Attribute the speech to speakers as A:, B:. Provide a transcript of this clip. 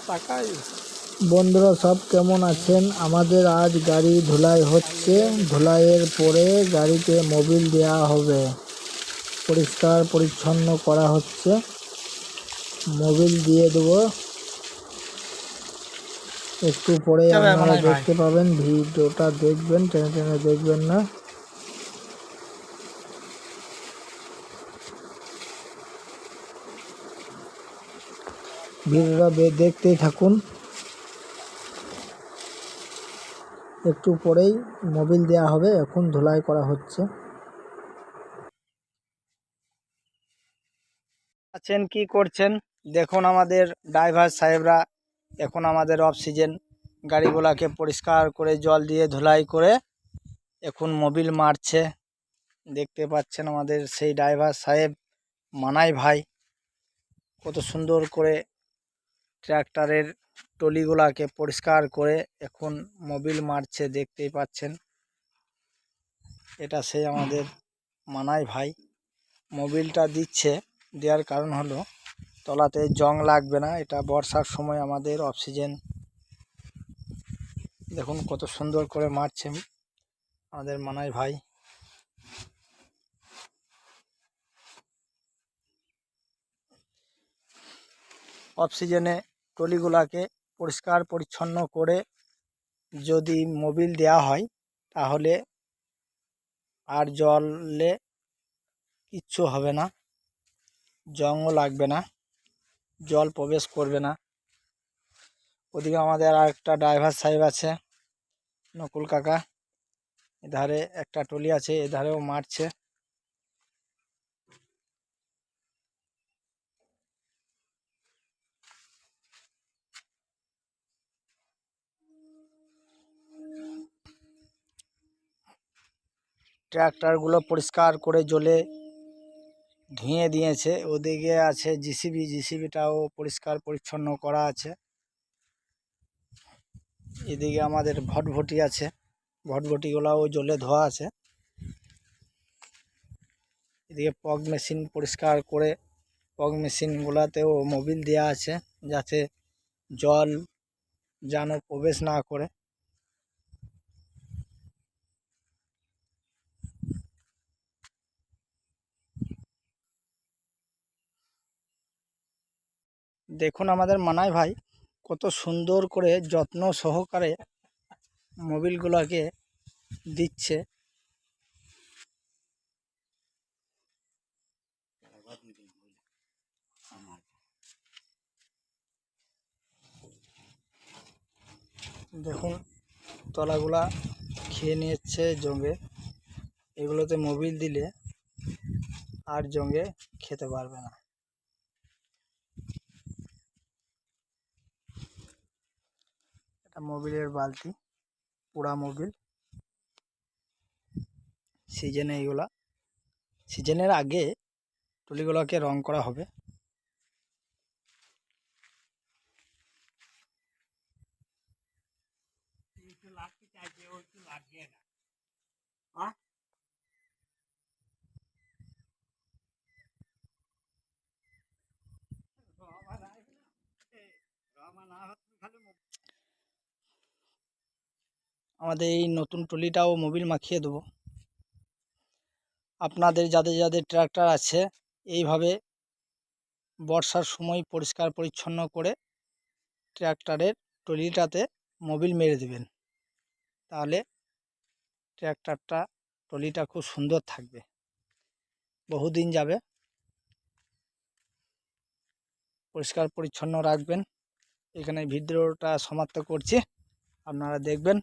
A: তাকাই।
B: বন্ধুরা সব কেমন আছেন? আমাদের আজ গাড়ি ধুলাই হচ্ছে। ধুলাইয়ের পরে গাড়িতে মোবিল দেওয়া হবে, পরিষ্কার পরিচ্ছন্ন করা হচ্ছে। মোবিল দিয়ে দেবো, একটু পরে আপনারা দেখতে পাবেন। ভিডিওটা দেখবেন, টেনে টেনে দেখবেন না। ভিডিওটা দেখতেই থাকুন। একটু পরেই মোবিল দেওয়া হবে, এখন ধুলাই করা হচ্ছে।
A: আছেন কি করছেন দেখুন, আমাদের ড্রাইভার সাহেবরা এখন আমাদের অফ সিজন গাড়িগুলাকে পরিষ্কার করে জল দিয়ে ধুলাই করে এখন মোবিল মারছে। দেখতে পাচ্ছেন আমাদের সেই ড্রাইভার সাহেব মানাই ভাই কত সুন্দর করে ট্র্যাক্টরের টলিগুলাকে পরিষ্কার করে এখন মোবিল মারছে, দেখতেই পাচ্ছেন। এটা সেই আমাদের মানাই ভাই মোবিলটা দিচ্ছে। দেওয়ার কারণ হলো তলাতে জং লাগবে না। এটা বর্ষার সময় আমাদের অক্সিজেন দেখুন কত সুন্দর করে মারছে আমাদের মানাই ভাই। অক্সিজেনে টলিগুলাকে পরিষ্কার পরিচ্ছন্ন করে যদি মোবিল দেওয়া হয় তাহলে আর জলে কিচ্ছু হবে না, জংও লাগবে না, জল প্রবেশ করবে না। ওদিকে আমাদের আর একটা ড্রাইভার সাহেব আছে, নকুল কাকা। এধারে একটা টলি আছে, এধারেও মারছে। ট্র্যাক্টরগুলো পরিষ্কার করে জলে ধুয়ে দিয়েছে। ওদিকে আছে জিসিবি, জিসিবিটাও পরিষ্কার পরিচ্ছন্ন করা আছে। এদিকে আমাদের ভটভটি আছে, ভটভটিগুলাও জলে ধোয়া আছে। এদিকে পগ মেশিন পরিষ্কার করে পগ মেশিনগুলোতেও মোবিল দেওয়া আছে যাতে জল যেন প্রবেশ না করে। দেখুন আমাদের মানাই ভাই কত সুন্দর করে যত্ন সহকারে মোবিলগুলোকে দিচ্ছে। দেখুন তলাগুলা খেয়ে নিচ্ছে জঙ্গে। এগুলোতে মোবিল দিলে আর জঙ্গে খেতে পারবে না। এটা মোবিলের বালতি, পুরা মোবিল। সিজনে এইগুলা, সিজনের আগে টুলিগুলোকে রং করা হবে। আমাদের এই নতুন ট্রলিটাও মোবিল মাখিয়ে দেবো। আপনাদের যাদের যাদের ট্র্যাক্টর আছে এইভাবে বর্ষার সময় পরিষ্কার পরিচ্ছন্ন করে ট্র্যাক্টরের ট্রলিটাতে মোবিল মেরে দেবেন, তাহলে ট্র্যাক্টরটা ট্রলিটা খুব সুন্দর থাকবে, বহুদিন যাবে। পরিষ্কার পরিচ্ছন্ন রাখবেন। এখানে ভিডিওটা সমাপ্ত করছি, আপনারা দেখবেন।